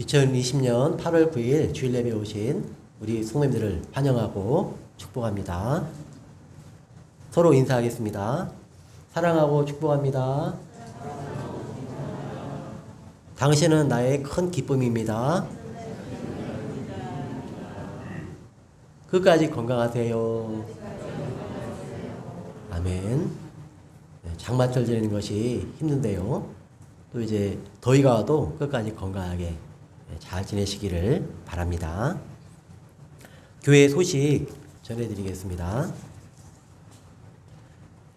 2020년 8월 9일 주일 예배에 오신 우리 성도님들을 환영하고 축복합니다. 서로 인사하겠습니다. 사랑하고 축복합니다. 당신은 나의 큰 기쁨입니다. 끝까지 건강하세요. 아멘. 장마철 지내는 것이 힘든데요. 또 이제 더위가 와도 끝까지 건강하게 잘 지내시기를 바랍니다. 교회 소식 전해드리겠습니다.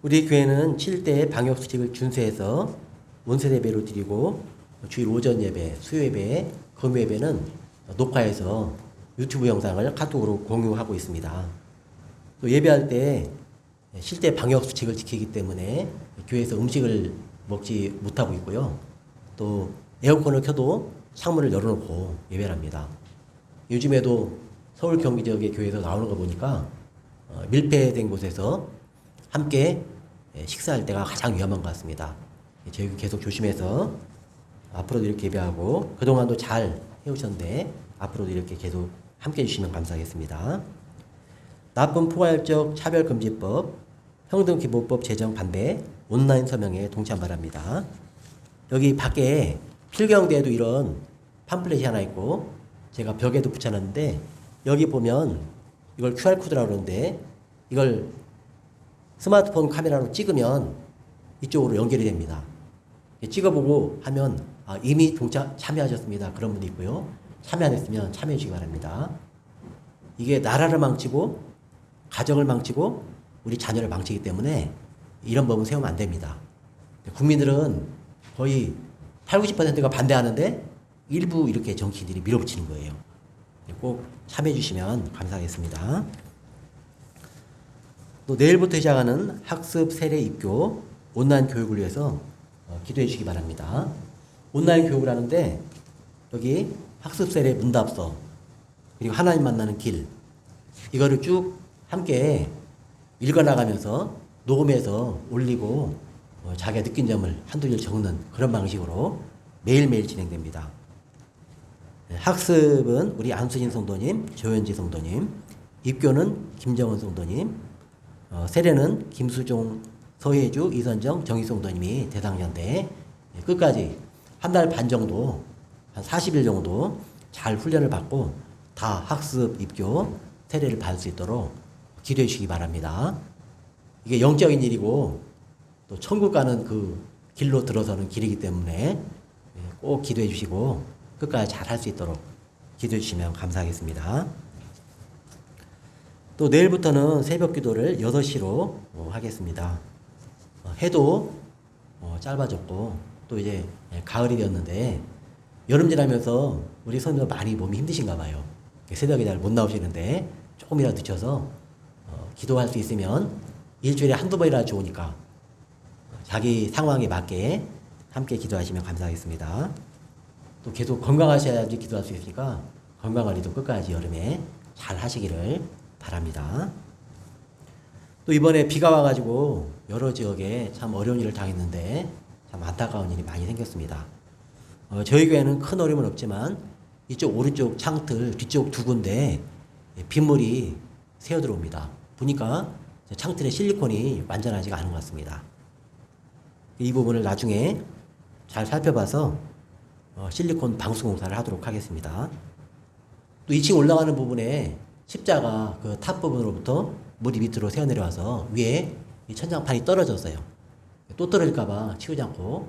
우리 교회는 7대 방역수칙을 준수해서 원세 예배로 드리고 주일 오전 예배, 수요 예배, 금요 예배는 녹화해서 유튜브 영상을 카톡으로 공유하고 있습니다. 또 예배할 때 실제 방역수칙을 지키기 때문에 교회에서 음식을 먹지 못하고 있고요. 또 에어컨을 켜도 창문을 열어놓고 예배를 합니다. 요즘에도 서울 경기 지역의 교회에서 나오는 거 보니까 밀폐된 곳에서 함께 식사할 때가 가장 위험한 것 같습니다. 저희 계속 조심해서 앞으로도 이렇게 예배하고 그동안도 잘 해오셨는데 앞으로도 이렇게 계속 함께 해주시면 감사하겠습니다. 나쁜 포괄적 차별금지법, 평등기본법 제정 반대 온라인 서명에 동참 바랍니다. 여기 밖에 필경대에도 이런 팜플렛이 하나 있고 제가 벽에도 붙여놨는데 여기 보면 이걸 QR코드라고 그러는데 이걸 스마트폰 카메라로 찍으면 이쪽으로 연결이 됩니다. 찍어보고 하면 이미 참여하셨습니다. 그런 분이 있고요. 참여 안 했으면 참여해 주시기 바랍니다. 이게 나라를 망치고 가정을 망치고 우리 자녀를 망치기 때문에 이런 법은 세우면 안 됩니다. 국민들은 거의 8, 90%가 반대하는데 일부 이렇게 정치인들이 밀어붙이는 거예요. 꼭 참여해 주시면 감사하겠습니다. 또 내일부터 시작하는 학습 세례 입교 온라인 교육을 위해서 기도해 주시기 바랍니다. 온라인 교육을 하는데 여기 학습 세례 문답서 그리고 하나님 만나는 길 이거를 쭉 함께 읽어나가면서 녹음해서 올리고 자기가 느낀 점을 한두 줄 적는 그런 방식으로 매일매일 진행됩니다. 학습은 우리 안수진 성도님, 조현지 성도님, 입교는 김정은 성도님, 세례는 김수종, 서혜주, 이선정, 정희 성도님이 대상자인데 끝까지 한 달 반 정도, 한 40일 정도 잘 훈련을 받고 다 학습, 입교, 세례를 받을 수 있도록 기도해 주시기 바랍니다. 이게 영적인 일이고 또 천국 가는 그 길로 들어서는 길이기 때문에 꼭 기도해 주시고 끝까지 잘 할 수 있도록 기도해 주시면 감사하겠습니다. 또 내일부터는 새벽 기도를 6시로 하겠습니다. 해도 짧아졌고 또 이제 가을이 되었는데 여름 지나면서 우리 성도들 많이 몸이 힘드신가 봐요. 새벽에 잘 못 나오시는데 조금이라도 늦춰서 기도할 수 있으면 일주일에 한두 번이라도 좋으니까 자기 상황에 맞게 함께 기도하시면 감사하겠습니다. 또 계속 건강하셔야지 기도할 수 있으니까 건강관리도 끝까지 여름에 잘 하시기를 바랍니다. 또 이번에 비가 와가지고 여러 지역에 참 어려운 일을 당했는데 참 안타까운 일이 많이 생겼습니다. 저희 교회는 큰 어려움은 없지만 이쪽 오른쪽 창틀 뒤쪽 두 군데 빗물이 새어 들어옵니다. 보니까 창틀에 실리콘이 완전하지가 않은 것 같습니다. 이 부분을 나중에 잘 살펴봐서 실리콘 방수공사를 하도록 하겠습니다. 또 2층 올라가는 부분에 십자가 그 탑 부분으로부터 물이 밑으로 새어 내려와서 위에 이 천장판이 떨어졌어요. 또 떨어질까봐 치우지 않고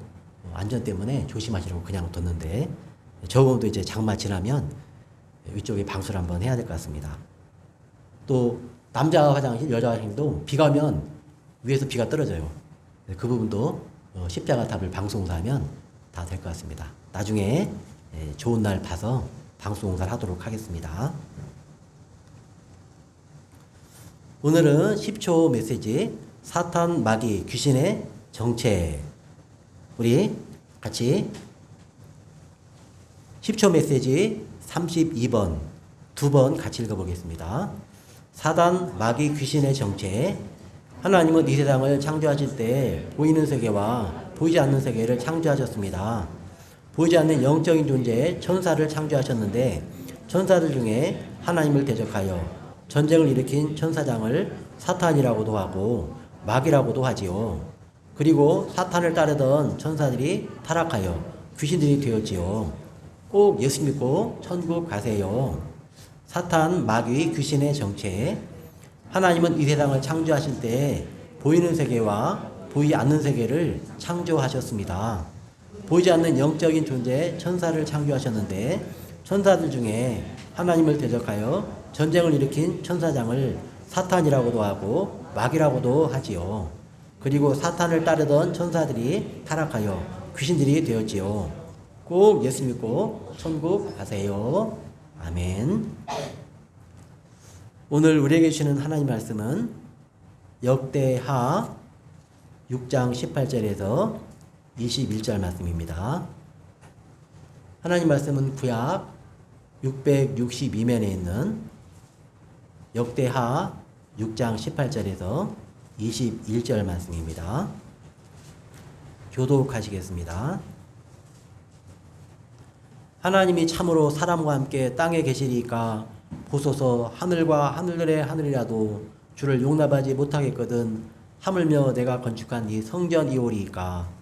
안전 때문에 조심하시라고 그냥 뒀는데 저 부분도 이제 장마 지나면 위쪽에 방수를 한번 해야 될 것 같습니다. 또 남자 화장실, 여자 화장실도 비가 오면 위에서 비가 떨어져요. 그 부분도 십자가 탑을 방수공사하면 다 될 것 같습니다. 나중에 좋은 날 봐서 방수공사를 하도록 하겠습니다. 오늘은 10초 메시지 사탄, 마귀, 귀신의 정체 우리 같이 10초 메시지 32번 두 번 같이 읽어보겠습니다. 사단, 마귀, 귀신의 정체 하나님은 이 세상을 창조하실 때 보이는 세계와 보이지 않는 세계를 창조하셨습니다. 보이지 않는 영적인 존재 천사를 창조하셨는데 천사들 중에 하나님을 대적하여 전쟁을 일으킨 천사장을 사탄이라고도 하고 마귀라고도 하지요. 그리고 사탄을 따르던 천사들이 타락하여 귀신들이 되었지요. 꼭 예수 믿고 천국 가세요. 사탄, 마귀, 귀신의 정체. 하나님은 이 세상을 창조하실 때 보이는 세계와 보이지 않는 세계를 창조하셨습니다. 보이지 않는 영적인 존재 천사를 창조하셨는데 천사들 중에 하나님을 대적하여 전쟁을 일으킨 천사장을 사탄이라고도 하고 마귀라고도 하지요. 그리고 사탄을 따르던 천사들이 타락하여 귀신들이 되었지요. 꼭 예수 믿고 천국 가세요. 아멘. 오늘 우리에게 주시는 하나님 말씀은 역대하 6장 18절에서 21절 말씀입니다. 하나님 말씀은 구약 662면에 있는 역대하 6장 18절에서 21절 말씀입니다. 교독하시겠습니다. 하나님이 참으로 사람과 함께 땅에 계시리까 보소서 하늘과 하늘의 하늘이라도 주를 용납하지 못하겠거든 하물며 내가 건축한 이 성전이오리이까.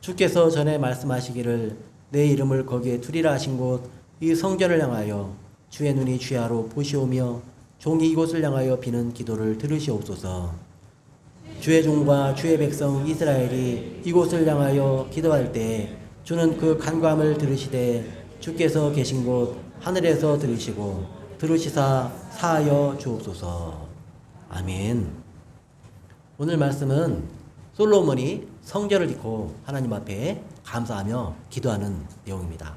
주께서 전에 말씀하시기를 내 이름을 거기에 두리라 하신 곳 이 성전을 향하여 주의 눈이 주야로 보시오며 종이 이곳을 향하여 비는 기도를 들으시옵소서. 주의 종과 주의 백성 이스라엘이 이곳을 향하여 기도할 때 주는 그 간구함을 들으시되 주께서 계신 곳 하늘에서 들으시고 들으시사 사하여 주옵소서. 아멘. 오늘 말씀은 솔로몬이 성전을 짓고 하나님 앞에 감사하며 기도하는 내용입니다.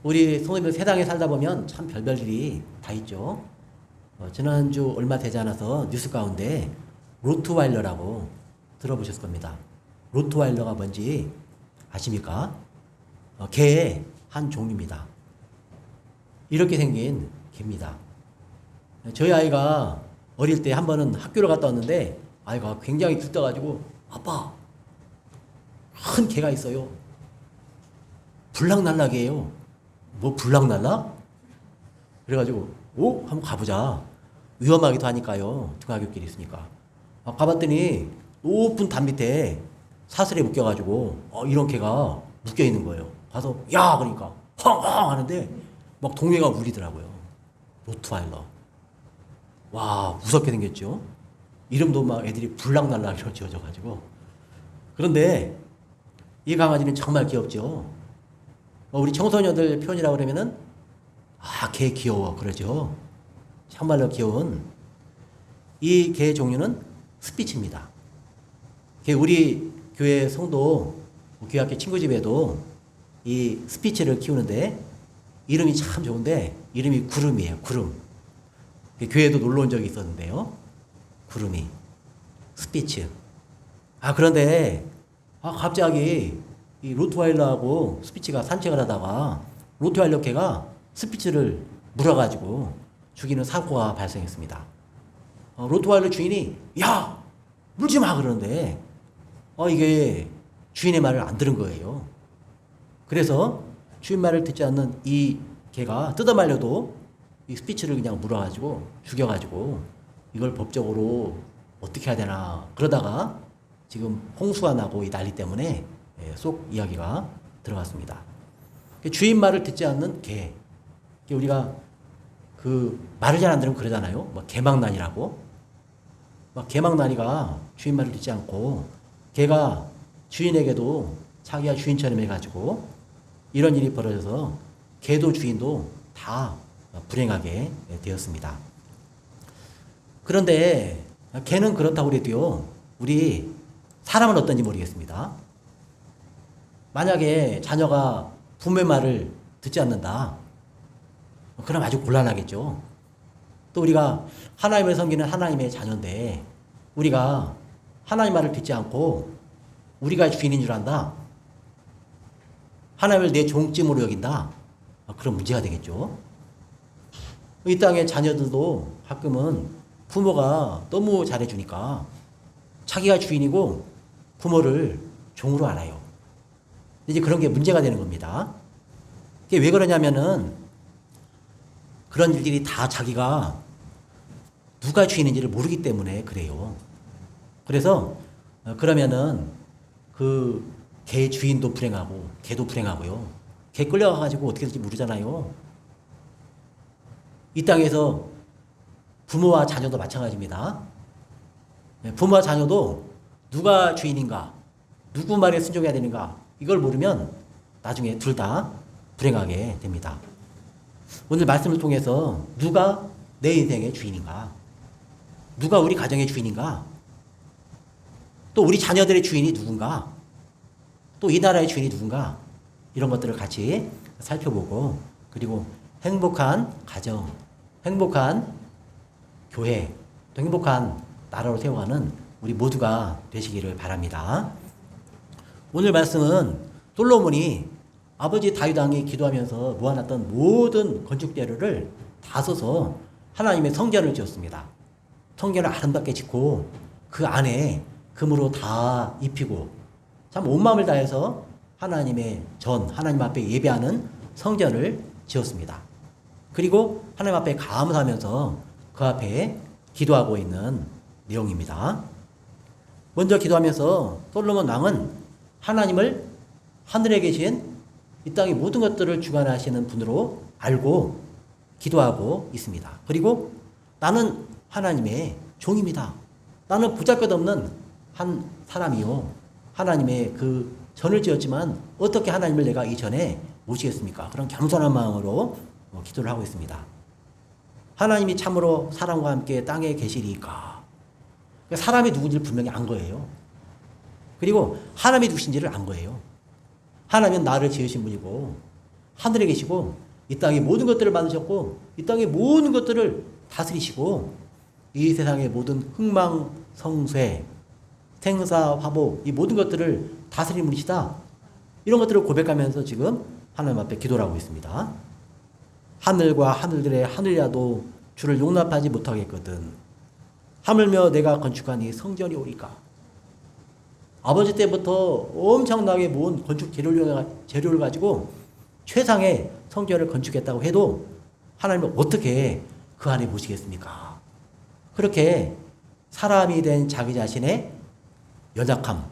우리 성도님들 세상에 살다 보면 참 별별 일이 다 있죠. 지난주 얼마 되지 않아서 뉴스 가운데 로트와일러라고 들어보셨을 겁니다. 로트와일러가 뭔지 아십니까? 개의 한 종입니다. 이렇게 생긴 개입니다. 저희 아이가 어릴 때 한 번은 학교를 갔다 왔는데 아이가 굉장히 들떠가지고 아빠 큰 개가 있어요. 불락날락이에요. 뭐 불락날락? 그래가지고 오? 한번 가보자. 위험하기도 하니까요. 중학교끼리 있으니까. 가봤더니 높은 담 밑에 사슬에 묶여가지고 이런 개가 묶여있는 거예요. 가서 야! 그러니까 헝헝 하는데 막 동해가 울리더라고요. 로트와일러. 와 무섭게 생겼죠. 이름도 막 애들이 불락날락이라고 지어져가지고. 그런데 이 강아지는 정말 귀엽죠. 우리 청소년들 표현이라고 그러면은 개 귀여워 그러죠. 정말로 귀여운 이 개 종류는 스피츠입니다. 우리 교회 성도 교회학교 친구 집에도 이 스피츠를 키우는데 이름이 참 좋은데 이름이 구름이에요. 구름. 교회에도 놀러 온 적이 있었는데요. 구름이 스피츠. 그런데 갑자기 이 로트와일러하고 스피츠가 산책을 하다가 로트와일러 개가 스피츠를 물어가지고 죽이는 사고가 발생했습니다. 로트와일러 주인이 야! 물지 마! 그러는데 이게 주인의 말을 안 들은 거예요. 그래서 주인 말을 듣지 않는 이 개가 뜯어말려도 이 스피츠를 그냥 물어가지고 죽여가지고 이걸 법적으로 어떻게 해야 되나 그러다가 지금 홍수가 나고 이 난리 때문에 속 이야기가 들어갔습니다. 주인 말을 듣지 않는 개. 우리가 말을 잘 안 들으면 그러잖아요. 막 개망난이라고. 막 개망난이가 주인 말을 듣지 않고 개가 주인에게도 자기가 주인처럼 해가지고 이런 일이 벌어져서 개도 주인도 다 불행하게 되었습니다. 그런데 개는 그렇다고 그래도요. 우리 사람은 어떤지 모르겠습니다. 만약에 자녀가 부모의 말을 듣지 않는다. 그럼 아주 곤란하겠죠. 또 우리가 하나님을 섬기는 하나님의 자녀인데 우리가 하나님 말을 듣지 않고 우리가 주인인 줄 안다. 하나님을 내 종찜으로 여긴다. 그런 문제가 되겠죠. 이 땅의 자녀들도 가끔은 부모가 너무 잘해주니까 자기가 주인이고 부모를 종으로 알아요. 이제 그런 게 문제가 되는 겁니다. 이게 왜 그러냐면은 그런 일들이 다 자기가 누가 주인인지를 모르기 때문에 그래요. 그래서 그러면은 그 개 주인도 불행하고 개도 불행하고요. 개 끌려가가지고 어떻게 될지 모르잖아요. 이 땅에서 부모와 자녀도 마찬가지입니다. 부모와 자녀도 누가 주인인가, 누구 말에 순종해야 되는가 이걸 모르면 나중에 둘 다 불행하게 됩니다. 오늘 말씀을 통해서 누가 내 인생의 주인인가, 누가 우리 가정의 주인인가, 또 우리 자녀들의 주인이 누군가, 또 이 나라의 주인이 누군가, 이런 것들을 같이 살펴보고, 그리고 행복한 가정, 행복한 교회, 또 행복한 나라로 세워가는 우리 모두가 되시기를 바랍니다. 오늘 말씀은 솔로몬이 아버지 다윗 왕이 기도하면서 모아놨던 모든 건축재료를 다 써서 하나님의 성전을 지었습니다. 성전을 아름답게 짓고 그 안에 금으로 다 입히고 참 온 마음을 다해서 하나님의 하나님 앞에 예배하는 성전을 지었습니다. 그리고 하나님 앞에 감사하면서 그 앞에 기도하고 있는 내용입니다. 먼저 기도하면서 솔로몬 왕은 하나님을 하늘에 계신 이 땅의 모든 것들을 주관하시는 분으로 알고 기도하고 있습니다. 그리고 나는 하나님의 종입니다. 나는 보잘것없는 한 사람이요. 하나님의 그 전을 지었지만 어떻게 하나님을 내가 이 전에 모시겠습니까? 그런 겸손한 마음으로 기도를 하고 있습니다. 하나님이 참으로 사람과 함께 땅에 계시리까? 사람이 누군지를 분명히 안 거예요. 그리고 하나님이 누구신지를 안 거예요. 하나님은 나를 지으신 분이고 하늘에 계시고 이 땅의 모든 것들을 만드셨고 이 땅의 모든 것들을 다스리시고 이 세상의 모든 흥망성쇠, 생사, 화보 이 모든 것들을 다스리는 분이시다. 이런 것들을 고백하면서 지금 하나님 앞에 기도를 하고 있습니다. 하늘과 하늘들의 하늘이라도 주를 용납하지 못하겠거든. 하물며 내가 건축한 이 성전이 오리까. 아버지 때부터 엄청나게 모은 건축 재료를 가지고 최상의 성전을 건축했다고 해도 하나님은 어떻게 그 안에 모시겠습니까? 그렇게 사람이 된 자기 자신의 연약함,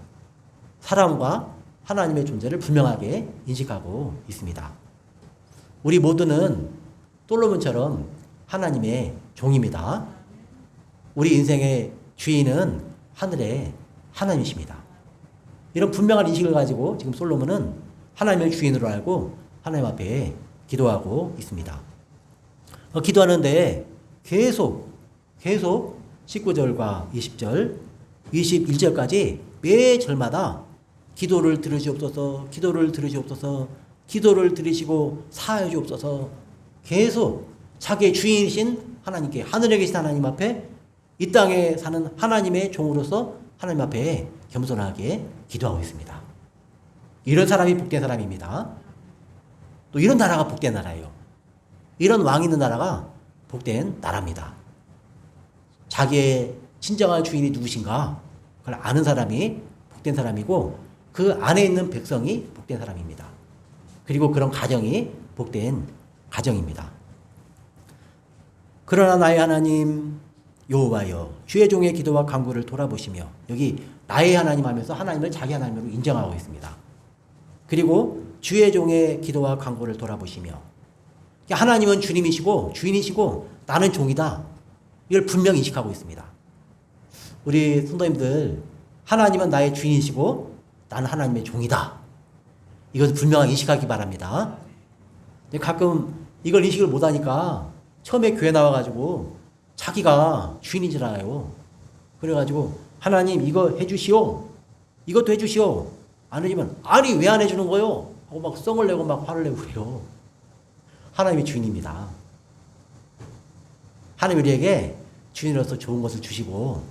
사람과 하나님의 존재를 분명하게 인식하고 있습니다. 우리 모두는 솔로몬처럼 하나님의 종입니다. 우리 인생의 주인은 하늘의 하나님이십니다. 이런 분명한 인식을 가지고 지금 솔로몬은 하나님을 주인으로 알고 하나님 앞에 기도하고 있습니다. 기도하는데 계속 19절과 20절, 21절까지 매 절마다 기도를 들으시옵소서, 기도를 들으시옵소서, 기도를 들으시고 사하여 주옵소서 계속 자기의 주인이신 하나님께, 하늘에 계신 하나님 앞에 이 땅에 사는 하나님의 종으로서 하나님 앞에 겸손하게 기도하고 있습니다. 이런 사람이 복된 사람입니다. 또 이런 나라가 복된 나라예요. 이런 왕이 있는 나라가 복된 나라입니다. 자기의 진정한 주인이 누구신가 그걸 아는 사람이 복된 사람이고 그 안에 있는 백성이 복된 사람입니다. 그리고 그런 가정이 복된 가정입니다. 그러나 나의 하나님 여호와여 주의 종의 기도와 간구를 돌아보시며, 여기 나의 하나님 하면서 하나님을 자기 하나님으로 인정하고 있습니다. 그리고 주의 종의 기도와 간구를 돌아보시며, 하나님은 주님이시고 주인이시고 나는 종이다, 이걸 분명히 인식하고 있습니다. 우리 성도님들, 하나님은 나의 주인이시고 나는 하나님의 종이다, 이것을 분명하게 인식하기 바랍니다. 근데 가끔 이걸 인식을 못하니까 처음에 교회 나와가지고 자기가 주인인 줄 알아요. 그래가지고 하나님 이거 해주시오, 이것도 해주시오, 안 해주면 아니 왜 안 해주는 거요? 하고 막 성을 내고 막 화를 내고 그래요. 하나님이 주인입니다. 하나님 우리에게 주인으로서 좋은 것을 주시고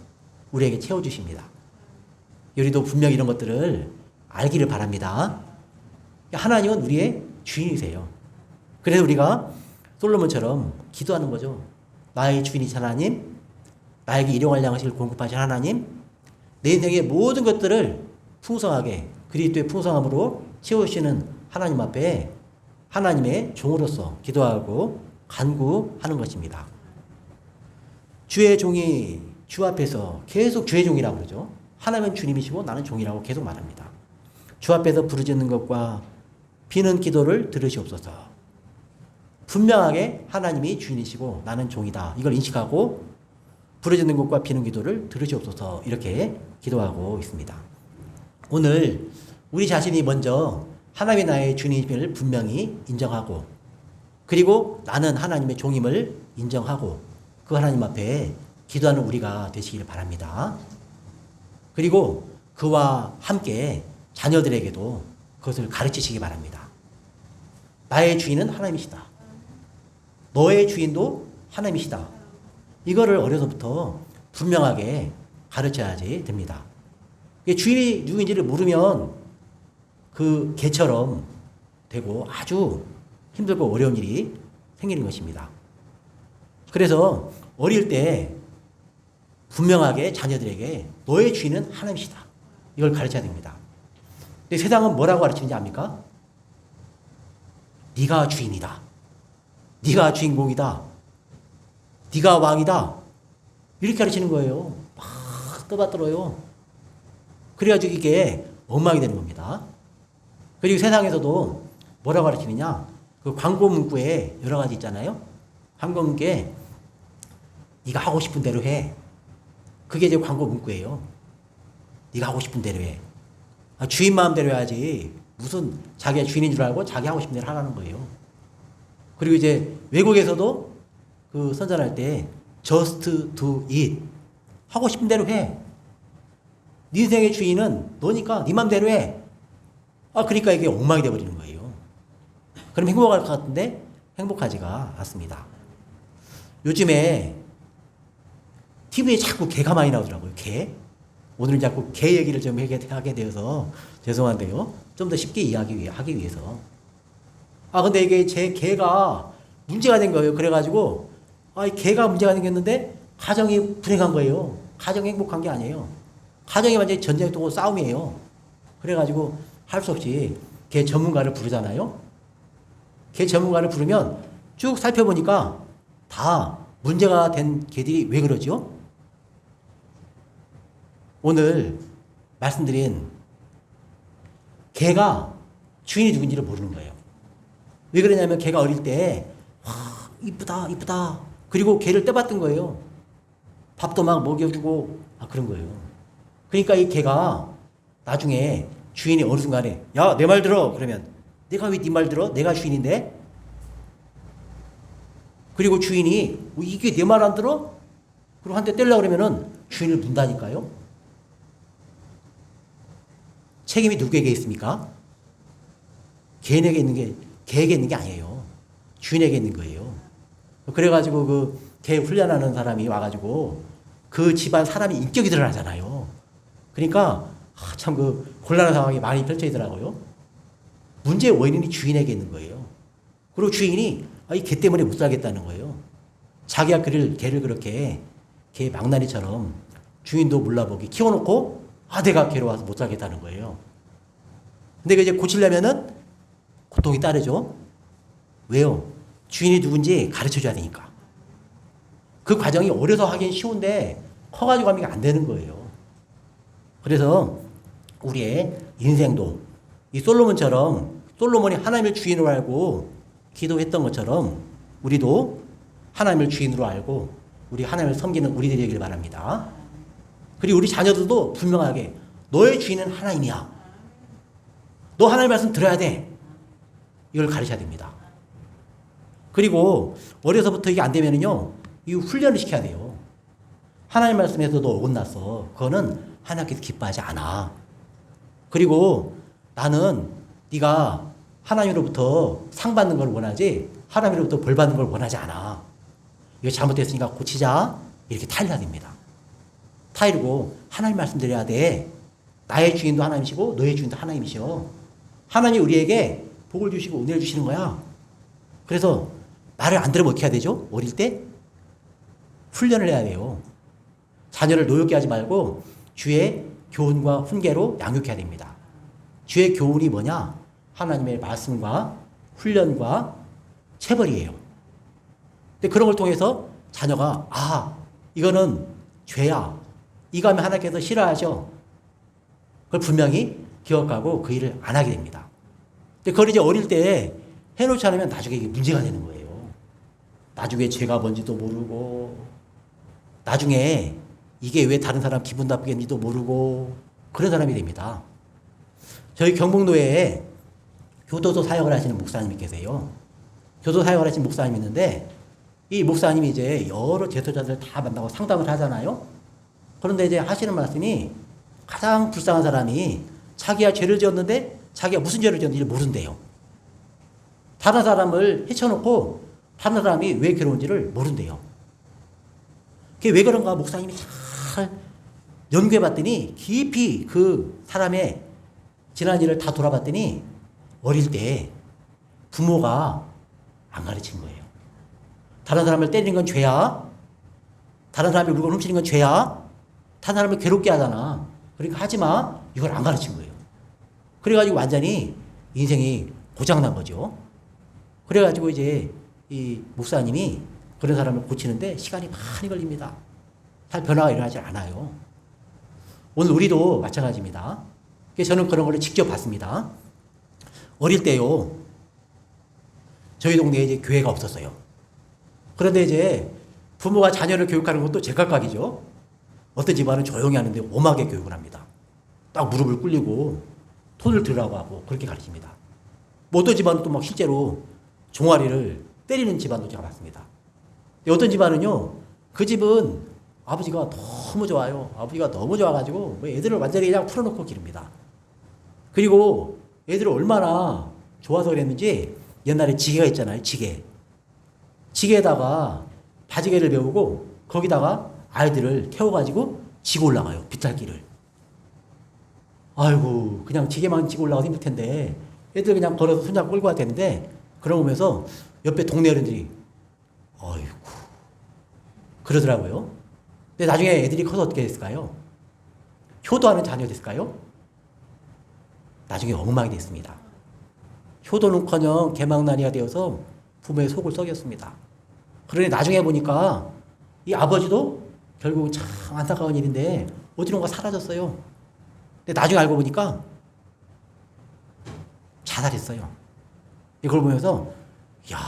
우리에게 채워주십니다. 우리도 분명히 이런 것들을 알기를 바랍니다. 하나님은 우리의 주인이세요. 그래서 우리가 솔로몬처럼 기도하는 거죠. 나의 주인이신 하나님, 나에게 일용할 양식을 공급하신 하나님, 내 인생의 모든 것들을 풍성하게 그리스도의 풍성함으로 채우시는 하나님 앞에 하나님의 종으로서 기도하고 간구하는 것입니다. 주의 종이 주 앞에서 계속 주의 종이라고 그러죠. 하나님은 주님이시고 나는 종이라고 계속 말합니다. 주 앞에서 부르짖는 것과 비는 기도를 들으시옵소서. 분명하게 하나님이 주인이시고 나는 종이다. 이걸 인식하고 부르짖는 것과 비는 기도를 들으시옵소서. 이렇게 기도하고 있습니다. 오늘 우리 자신이 먼저 하나님이 나의 주님임을 분명히 인정하고 그리고 나는 하나님의 종임을 인정하고 그 하나님 앞에 기도하는 우리가 되시기를 바랍니다. 그리고 그와 함께 자녀들에게도 그것을 가르치시기 바랍니다. 나의 주인은 하나님이시다. 너의 주인도 하나님이시다. 이거를 어려서부터 분명하게 가르쳐야지 됩니다. 주인이 누구인지를 모르면 그 개처럼 되고 아주 힘들고 어려운 일이 생기는 것입니다. 그래서 어릴 때 분명하게 자녀들에게 너의 주인은 하나님이시다. 이걸 가르쳐야 됩니다. 근데 세상은 뭐라고 가르치는지 압니까? 네가 주인이다. 네가 주인공이다. 네가 왕이다. 이렇게 가르치는 거예요. 막 떠받들어요. 그래가지고 이게 엉망이 되는 겁니다. 그리고 세상에서도 뭐라고 가르치느냐? 그 광고 문구에 여러 가지 있잖아요. 광고 문구에 네가 하고 싶은 대로 해. 그게 이제 광고 문구예요. 네가 하고 싶은 대로 해. 주인 마음대로 해야지. 무슨 자기가 주인인 줄 알고 자기 하고 싶은 대로 하라는 거예요. 그리고 이제 외국에서도 그 선전할 때 just do it. 하고 싶은 대로 해. 네 인생의 주인은 너니까 네 맘대로 해. 그러니까 이게 엉망이 돼버리는 거예요. 그럼 행복할 것 같은데 행복하지가 않습니다. 요즘에 TV에 자꾸 개가 많이 나오더라고요. 개. 오늘은 자꾸 개 얘기를 좀 하게 되어서 죄송한데요. 좀 더 쉽게 이해하기 위해서. 근데 이게 제 개가 문제가 된 거예요. 그래가지고, 이 개가 문제가 생겼는데 가정이 불행한 거예요. 가정이 행복한 게 아니에요. 가정이 완전히 전쟁터고 싸움이에요. 그래가지고 할 수 없이 개 전문가를 부르잖아요. 개 전문가를 부르면 쭉 살펴보니까 다 문제가 된 개들이 왜 그러죠? 오늘 말씀드린 개가 주인이 누군지를 모르는 거예요. 왜 그러냐면 개가 어릴 때 이쁘다 이쁘다 그리고 개를 떼봤던 거예요. 밥도 막 먹여주고 그런 거예요. 그러니까 이 개가 나중에 주인이 어느 순간에 야, 내 말 들어. 그러면 내가 왜 네 말 들어? 내가 주인인데. 그리고 주인이 이게 내 말 안 들어? 그리고 한 대 때리려고 그러면은 주인을 문다니까요. 책임이 누구에게 있습니까? 개에게 있는 게 아니에요. 주인에게 있는 거예요. 그래가지고 그 개 훈련하는 사람이 와가지고 그 집안 사람이 인격이 드러나잖아요. 그러니까 참 그 곤란한 상황이 많이 펼쳐지더라고요. 문제의 원인이 주인에게 있는 거예요. 그리고 주인이 이 개 때문에 못 살겠다는 거예요. 자기가 개를 그렇게 개 망나니처럼 주인도 몰라보게 키워놓고 내가 개로 와서 못 살겠다는 거예요. 근데 이제 고치려면은 고통이 따르죠. 왜요? 주인이 누군지 가르쳐줘야 되니까. 그 과정이 어려서 하긴 쉬운데 커가지고 하면 안 되는 거예요. 그래서 우리의 인생도 이 솔로몬이 하나님을 주인으로 알고 기도했던 것처럼 우리도 하나님을 주인으로 알고 우리 하나님을 섬기는 우리들이 되길 바랍니다. 그리고 우리 자녀들도 분명하게 너의 주인은 하나님이야. 너 하나님 말씀 들어야 돼. 이걸 가르쳐야 됩니다. 그리고 어려서부터 이게 안 되면은요, 이 훈련을 시켜야 돼요. 하나님 말씀에서도 어긋났어. 그거는 하나님께서 기뻐하지 않아. 그리고 나는 네가 하나님으로부터 상 받는 걸 원하지 하나님으로부터 벌 받는 걸 원하지 않아. 이거 잘못됐으니까 고치자. 이렇게 타일러야 됩니다. 타이르고 하나님 말씀드려야 돼. 나의 주인도 하나님이시고 너의 주인도 하나님이셔. 하나님이 우리에게 복을 주시고 은혜를 주시는 거야. 그래서 말을 안 들으면 어떻게 해야 되죠? 어릴 때? 훈련을 해야 돼요. 자녀를 노엽게 하지 말고 주의 교훈과 훈계로 양육해야 됩니다. 주의 교훈이 뭐냐? 하나님의 말씀과 훈련과 체벌이에요. 근데 그런 걸 통해서 자녀가 이거는 죄야. 이거 하면 하나님께서 싫어하셔. 그걸 분명히 기억하고 그 일을 안 하게 됩니다. 근데 그걸 이제 어릴 때 해놓지 않으면 나중에 이게 문제가 되는 거예요. 나중에 죄가 뭔지도 모르고, 나중에 이게 왜 다른 사람 기분 나쁘게 했는지도 모르고, 그런 사람이 됩니다. 저희 경북노회에 교도소 사역을 하시는 목사님이 계세요. 교도소 사역을 하시는 목사님이 있는데, 이 목사님이 이제 여러 재소자들 다 만나고 상담을 하잖아요. 그런데 이제 하시는 말씀이 가장 불쌍한 사람이 자기가 죄를 지었는데 자기가 무슨 죄를 지었는지 모른대요. 다른 사람을 헤쳐놓고 다른 사람이 왜 괴로운지를 모른대요. 그게 왜 그런가 목사님이 잘 연구해봤더니 깊이 그 사람의 지난 일을 다 돌아봤더니 어릴 때 부모가 안 가르친 거예요. 다른 사람을 때리는 건 죄야. 다른 사람이 물건 훔치는 건 죄야. 다른 사람을 괴롭게 하잖아. 그러니까 하지 마. 이걸 안 가르친 거예요. 그래가지고 완전히 인생이 고장난 거죠. 그래가지고 이제 이 목사님이 그런 사람을 고치는데 시간이 많이 걸립니다. 잘 변화가 일어나지 않아요. 오늘 우리도 마찬가지입니다. 그래서 저는 그런 걸 직접 봤습니다. 어릴 때요, 저희 동네에 이제 교회가 없었어요. 그런데 이제 부모가 자녀를 교육하는 것도 제각각이죠. 어떤 집안은 조용히 하는데 엄하게 교육을 합니다. 딱 무릎을 꿇리고 손을 들으라고 하고 그렇게 가르칩니다. 뭐 어떤 집안은 또 막 실제로 종아리를 때리는 집안도 제가 봤습니다. 어떤 집안은요, 그 집은 아버지가 너무 좋아요. 아버지가 너무 좋아가지고 뭐 애들을 완전히 그냥 풀어놓고 기릅니다. 그리고 애들을 얼마나 좋아서 그랬는지 옛날에 지게가 있잖아요. 지게에다가 바지개를 배우고 거기다가 아이들을 태워가지고 지고 올라가요. 비탈길을. 아이고 그냥 지게만 지고 올라가도 힘들 텐데 애들 그냥 걸어서 손잡고 끌고 와야 되는데 그런 거 보면서 옆에 동네 어른들이 아이고 그러더라고요. 근데 나중에 애들이 커서 어떻게 됐을까요? 효도하는 자녀 됐을까요? 나중에 엉망이 됐습니다. 효도는커녕 개망난이가 되어서 부모의 속을 썩였습니다. 그러니 나중에 보니까 이 아버지도 결국 참 안타까운 일인데 어디론가 사라졌어요. 근데 나중에 알고 보니까 자살했어요. 이걸 보면서 야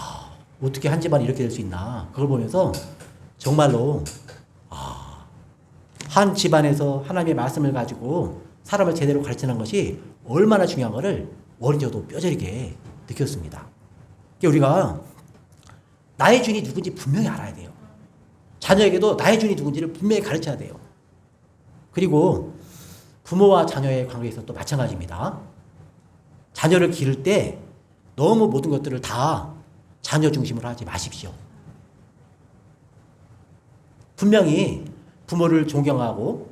어떻게 한 집안이 이렇게 될 수 있나. 그걸 보면서 정말로 한 집안에서 하나님의 말씀을 가지고 사람을 제대로 가르치는 것이 얼마나 중요한 것을 어린 저도 뼈저리게 느꼈습니다. 우리가 나의 주인이 누군지 분명히 알아야 돼요. 자녀에게도 나의 주인이 누군지를 분명히 가르쳐야 돼요. 그리고 부모와 자녀의 관계에서 또 마찬가지입니다. 자녀를 기를 때 너무 모든 것들을 다 자녀 중심으로 하지 마십시오. 분명히 부모를 존경하고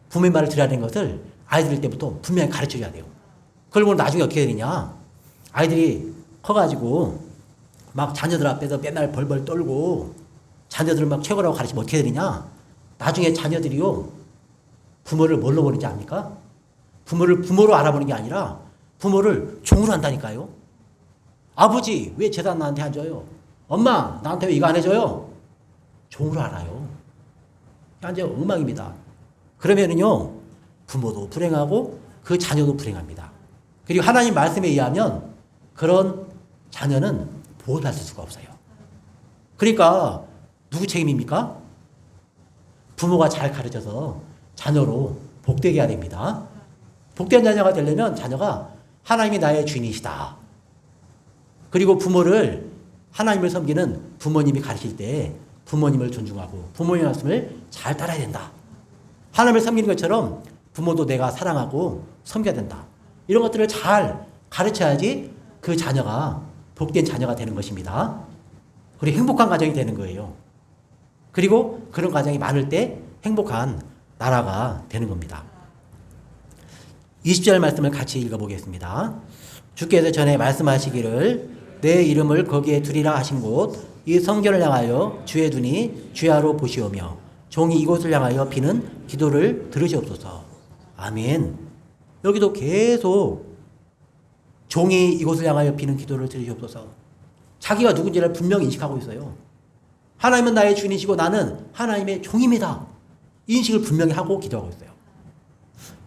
부모의 말을 들어야 되는 것을 아이들 때부터 분명히 가르쳐줘야 돼요. 그걸 보면 나중에 어떻게 되느냐. 아이들이 커가지고 막 자녀들 앞에서 맨날 벌벌 떨고 자녀들을 막 최고라고 가르치면 어떻게 되느냐. 나중에 자녀들이요. 부모를 뭘로 보는지 압니까? 부모를 부모로 알아보는 게 아니라 부모를 종으로 한다니까요. 아버지 왜 재산 나한테 안 줘요? 엄마 나한테 왜 이거 안 해줘요? 종으로 알아요. 완전 엉망입니다. 그러면은요 부모도 불행하고 그 자녀도 불행합니다. 그리고 하나님 말씀에 의하면 그런 자녀는 보호받을 수가 없어요. 그러니까 누구 책임입니까? 부모가 잘 가르쳐서 자녀로 복되게 해야 됩니다. 복된 자녀가 되려면 자녀가 하나님이 나의 주인이시다. 그리고 부모를 하나님을 섬기는 부모님이 가르칠 때 부모님을 존중하고 부모님의 말씀을 잘 따라야 된다. 하나님을 섬기는 것처럼 부모도 내가 사랑하고 섬겨야 된다. 이런 것들을 잘 가르쳐야지 그 자녀가 복된 자녀가 되는 것입니다. 그리고 행복한 가정이 되는 거예요. 그리고 그런 가정이 많을 때 행복한 나라가 되는 겁니다. 20절 말씀을 같이 읽어보겠습니다. 주께서 전에 말씀하시기를 내 이름을 거기에 두리라 하신 곳 이 성전을 향하여 주의 눈이 주야로 보시오며 종이 이곳을 향하여 비는 기도를 들으시옵소서. 아멘. 여기도 계속 종이 이곳을 향하여 비는 기도를 들으시옵소서. 자기가 누군지를 분명히 인식하고 있어요. 하나님은 나의 주인이시고 나는 하나님의 종입니다. 이 인식을 분명히 하고 기도하고 있어요.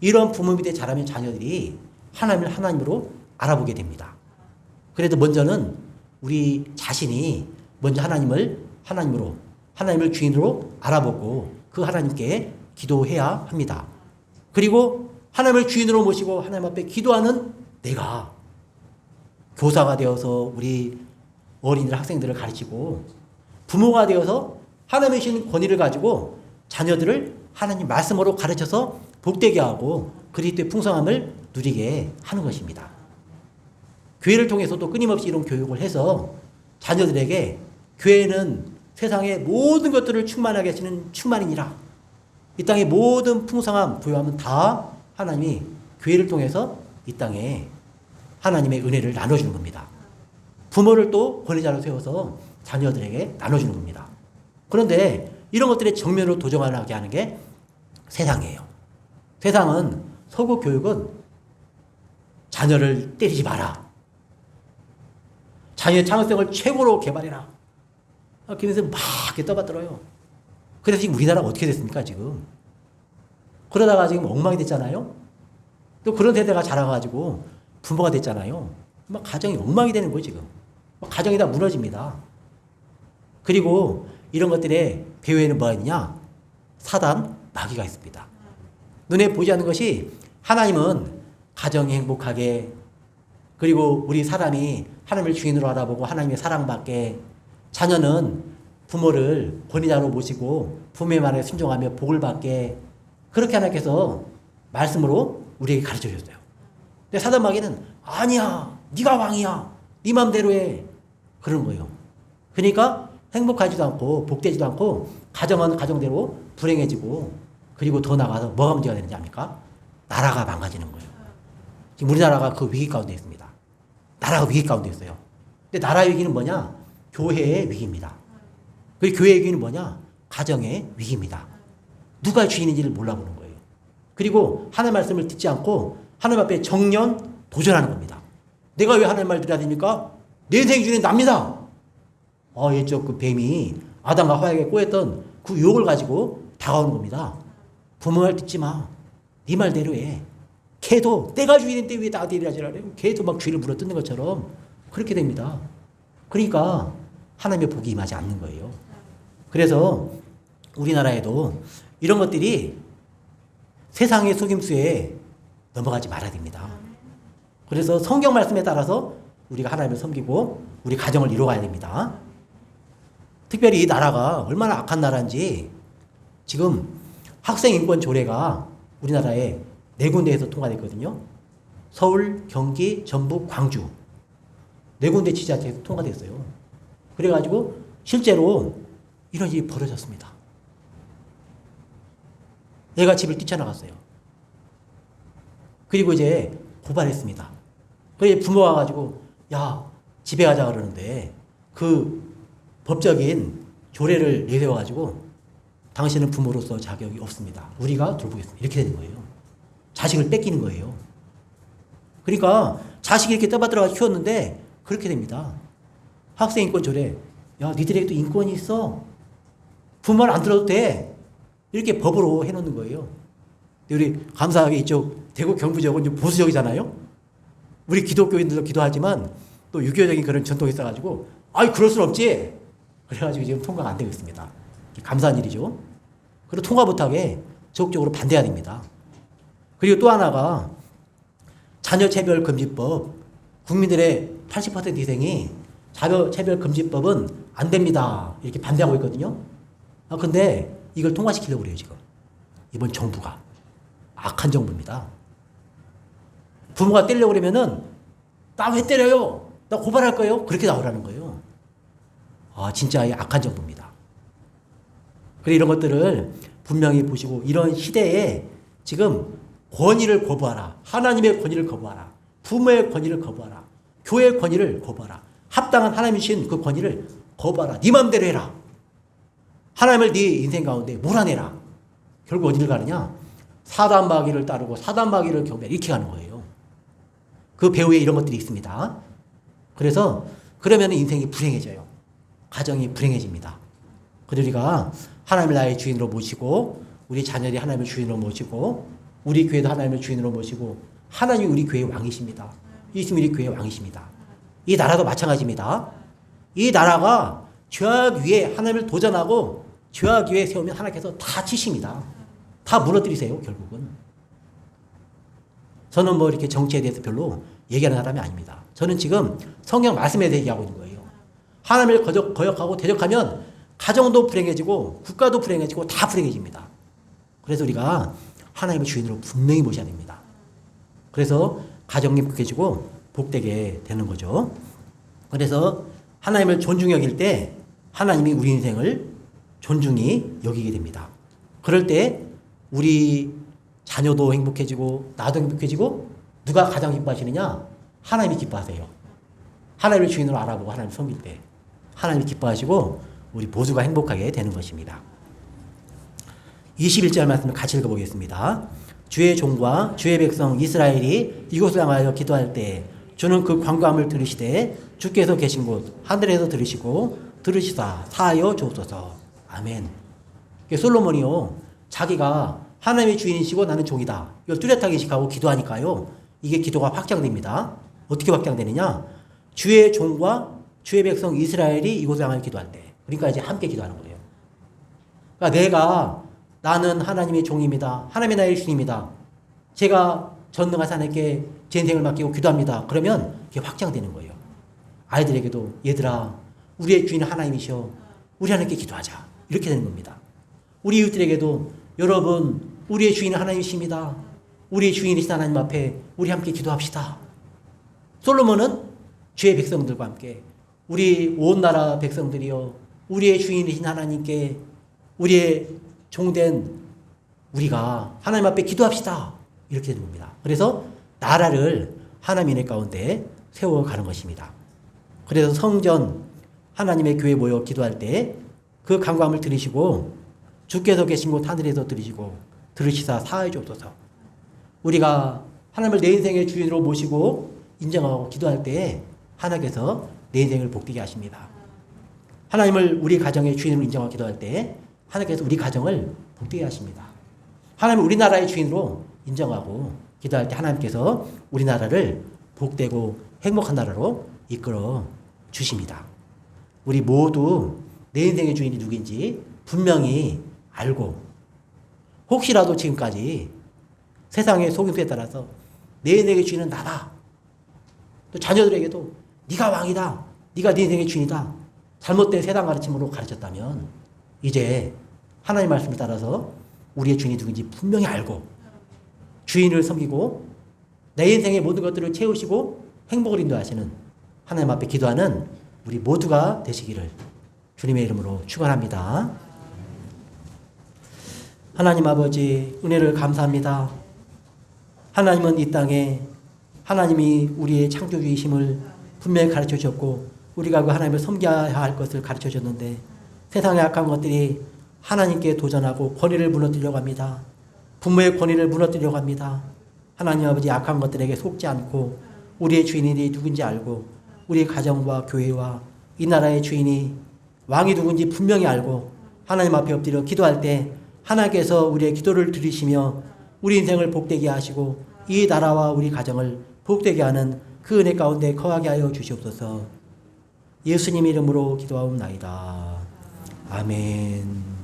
이런 부모 밑에 자라면 자녀들이 하나님을 하나님으로 알아보게 됩니다. 그래도 먼저는 우리 자신이 먼저 하나님을 하나님으로, 하나님을 주인으로 알아보고 그 하나님께 기도해야 합니다. 그리고 하나님을 주인으로 모시고 하나님 앞에 기도하는 내가 교사가 되어서 우리 어린이들, 학생들을 가르치고 부모가 되어서 하나님의 주신 권위를 가지고 자녀들을 하나님 말씀으로 가르쳐서 복되게 하고 그리스도의 풍성함을 누리게 하는 것입니다. 교회를 통해서도 끊임없이 이런 교육을 해서 자녀들에게 교회는 세상의 모든 것들을 충만하게 하시는 충만이니라. 이 땅의 모든 풍성함, 부요함은 다 하나님이 교회를 통해서 이 땅에 하나님의 은혜를 나눠주는 겁니다. 부모를 또 권위자로 세워서 자녀들에게 나눠주는 겁니다. 그런데 이런 것들의 정면으로 도전하게 하는 게 세상이에요. 세상은 서구 교육은 자녀를 때리지 마라. 자녀의 창의성을 최고로 개발해라. 그래서 막 이렇게 떠받들어요. 그래서 지금 우리나라가 어떻게 됐습니까, 지금? 그러다가 지금 엉망이 됐잖아요? 또 그런 세대가 자라가지고 부모가 됐잖아요. 막 가정이 엉망이 되는 거예요, 지금. 막 가정이 다 무너집니다. 그리고 이런 것들의 배후에는 뭐가 있냐? 사단, 마귀가 있습니다. 눈에 보이지 않는 것이 하나님은 가정이 행복하게 그리고 우리 사람이 하나님을 주인으로 알아보고 하나님의 사랑받게 자녀는 부모를 권위자로 모시고 부모의 말에 순종하며 복을 받게 그렇게 하나님께서 말씀으로 우리에게 가르쳐 주셨어요. 근데 사단 마귀는 아니야, 네가 왕이야, 네 맘대로 해 그런 거예요. 그러니까 행복하지도 않고 복되지도 않고 가정은 가정대로 불행해지고 그리고 더 나가서 뭐가 문제가 되는지 압니까? 나라가 망가지는 거예요. 지금 우리나라가 그 위기 가운데 있습니다. 나라가 위기 가운데 있어요. 근데 나라의 위기는 뭐냐? 교회의 위기입니다. 그 교회의 위기는 뭐냐? 가정의 위기입니다. 누가 주인인지를 몰라보는 거예요. 그리고 하나님의 말씀을 듣지 않고 하나님 앞에 정년 도전하는 겁니다. 내가 왜 하나님 말 들어야 됩니까? 내 인생 주인은 납니다. 옛적 그 뱀이 아담과 하와에게 꼬였던 그 유혹을 가지고 다가오는 겁니다. 부모 말 듣지 마. 네 말대로 해. 걔도 내가 주인인데 왜 나한테 이러지라 그래? 걔도 막 주인을 물어뜯는 것처럼 그렇게 됩니다. 그러니까 하나님의 복이 임하지 않는 거예요. 그래서 우리나라에도 이런 것들이 세상의 속임수에 넘어가지 말아야 됩니다. 그래서 성경 말씀에 따라서 우리가 하나님을 섬기고 우리 가정을 이루어가야 됩니다. 특별히 이 나라가 얼마나 악한 나라인지 지금 학생 인권 조례가 우리나라에 4군데에서 통과됐거든요. 서울, 경기, 전북, 광주 4군데 지자체에서 통과됐어요. 그래가지고 실제로 이런 일이 벌어졌습니다. 애가 집을 뛰쳐나갔어요. 그리고 이제 고발했습니다. 그래서 부모가 와가지고 야 집에 가자 그러는데 그 법적인 조례를 내세워가지고 당신은 부모로서 자격이 없습니다. 우리가 돌보겠습니다. 이렇게 되는 거예요. 자식을 뺏기는 거예요. 그러니까 자식이 이렇게 떠받들어가 키웠는데 그렇게 됩니다. 학생 인권 조례. 야 니들에게도 인권이 있어. 부모를 안 들어도 돼. 이렇게 법으로 해놓는 거예요. 우리 감사하게 이쪽 대구 경부 지역은 좀 보수적이잖아요. 우리 기독교인들도 기도하지만 또 유교적인 그런 전통이 있어가지고 아이 그럴 순 없지. 그래가지고 지금 통과가 안 되고 있습니다. 감사한 일이죠. 그리고 통과 못하게 적극적으로 반대해야 됩니다. 그리고 또 하나가 자녀차별금지법. 국민들의 80% 이상이 자녀차별금지법은 안 됩니다. 이렇게 반대하고 있거든요. 근데 이걸 통과시키려고 그래요, 지금. 이번 정부가. 악한 정부입니다. 부모가 때리려고 그러면은, 나 왜 때려요? 나 고발할 거예요? 그렇게 나오라는 거예요. 진짜 악한 정부입니다. 그래, 이런 것들을 분명히 보시고, 이런 시대에 지금 권위를 거부하라. 하나님의 권위를 거부하라. 부모의 권위를 거부하라. 교회의 권위를 거부하라. 합당한 하나님이 주신 그 권위를 거부하라. 네 마음대로 해라. 하나님을 네 인생 가운데 몰아내라. 결국 어디를 가느냐? 사단 마귀를 따르고 사단 마귀를 경배 이렇게 가는 거예요. 그 배후에 이런 것들이 있습니다. 그래서 그러면 인생이 불행해져요. 가정이 불행해집니다. 그래서 우리가 하나님을 나의 주인으로 모시고 우리 자녀들이 하나님을 주인으로 모시고 우리 교회도 하나님을 주인으로 모시고 하나님이 우리 교회의 왕이십니다. 예수님이 우리 교회의 왕이십니다. 이 나라도 마찬가지입니다. 이 나라가 죄악 위에 하나님을 도전하고 죄악 위에 세우면 하나님께서 다 치십니다. 다 무너뜨리세요, 결국은. 저는 뭐 이렇게 정치에 대해서 별로 얘기하는 사람이 아닙니다. 저는 지금 성경 말씀에 대해 얘기하고 있는 거예요. 하나님을 거역하고 대적하면 가정도 불행해지고 국가도 불행해지고 다 불행해집니다. 그래서 우리가 하나님의 주인으로 분명히 모셔야 됩니다. 그래서 가정이 복해지고 복되게 되는 거죠. 그래서 하나님을 존중히 여길 때 하나님이 우리 인생을 존중히 여기게 됩니다. 그럴 때 우리 자녀도 행복해지고 나도 행복해지고 누가 가장 기뻐하시느냐? 하나님이 기뻐하세요. 하나님을 주인으로 알아보고 하나님을 섬길 때 하나님이 기뻐하시고 우리 모두가 행복하게 되는 것입니다. 21절 말씀을 같이 읽어보겠습니다. 주의 종과 주의 백성 이스라엘이 이곳을 향하여 기도할 때 주는 그 간구함을 들으시되 주께서 계신 곳 하늘에서 들으시고 들으시사 사하여 주옵소서. 아멘. 솔로몬이요, 자기가 하나님의 주인이시고 나는 종이다, 이걸 뚜렷하게 인식하고 기도하니까요, 이게 기도가 확장됩니다. 어떻게 확장되느냐? 주의 종과 주의 백성 이스라엘이 이곳을 향하여 기도할 때, 그러니까 이제 함께 기도하는 거예요. 그러니까 나는 하나님의 종입니다. 하나님의 나의 주인입니다. 제가 전능하신 하나님께 제 인생을 맡기고 기도합니다. 그러면 이게 확장되는 거예요. 아이들에게도 얘들아, 우리의 주인은 하나님이셔. 우리 하나님께 기도하자. 이렇게 되는 겁니다. 우리 이웃들에게도 여러분, 우리의 주인은 하나님이십니다. 우리의 주인이신 하나님 앞에 우리 함께 기도합시다. 솔로몬은 주의 백성들과 함께 우리 온 나라 백성들이여 우리의 주인이신 하나님께 우리의 종된 우리가 하나님 앞에 기도합시다. 이렇게 되는 겁니다. 그래서 나라를 하나님의 가운데 세워가는 것입니다. 그래서 성전 하나님의 교회에 모여 기도할 때 그 간구함을 들으시고 주께서 계신 곳 하늘에서 들으시고 들으시사 사하여 주옵소서. 우리가 하나님을 내 인생의 주인으로 모시고 인정하고 기도할 때 하나님께서 내 인생을 복되게 하십니다. 하나님을 우리 가정의 주인으로 인정하고 기도할 때 하나님께서 우리 가정을 복되게 하십니다. 하나님을 우리나라의 주인으로 인정하고 기도할 때 하나님께서 우리나라를 복되고 행복한 나라로 이끌어 주십니다. 우리 모두 내 인생의 주인이 누구인지 분명히 알고, 혹시라도 지금까지 세상의 속임수에 따라서 내 인생의 주인은 나다, 또 자녀들에게도 네가 왕이다, 네가 네 인생의 주인이다, 잘못된 세상 가르침으로 가르쳤다면 이제 하나님 말씀을 따라서 우리의 주인이 누구인지 분명히 알고 주인을 섬기고 내 인생의 모든 것들을 채우시고 행복을 인도하시는 하나님 앞에 기도하는 우리 모두가 되시기를 주님의 이름으로 축원합니다. 하나님 아버지, 은혜를 감사합니다. 하나님은 이 땅에 하나님이 우리의 창조주이심을 분명히 가르쳐 주셨고 우리가 그 하나님을 섬겨야 할 것을 가르쳐 줬는데 세상의 악한 것들이 하나님께 도전하고 권위를 무너뜨리려고 합니다. 부모의 권위를 무너뜨리려고 합니다. 하나님 아버지, 악한 것들에게 속지 않고 우리의 주인이 누군지 알고 우리 가정과 교회와 이 나라의 주인이 왕이 누군지 분명히 알고 하나님 앞에 엎드려 기도할 때 하나님께서 우리의 기도를 들으시며 우리 인생을 복되게 하시고 이 나라와 우리 가정을 복되게 하는 그 은혜 가운데 거하게 하여 주시옵소서. 예수님 이름으로 기도하옵나이다. 아멘.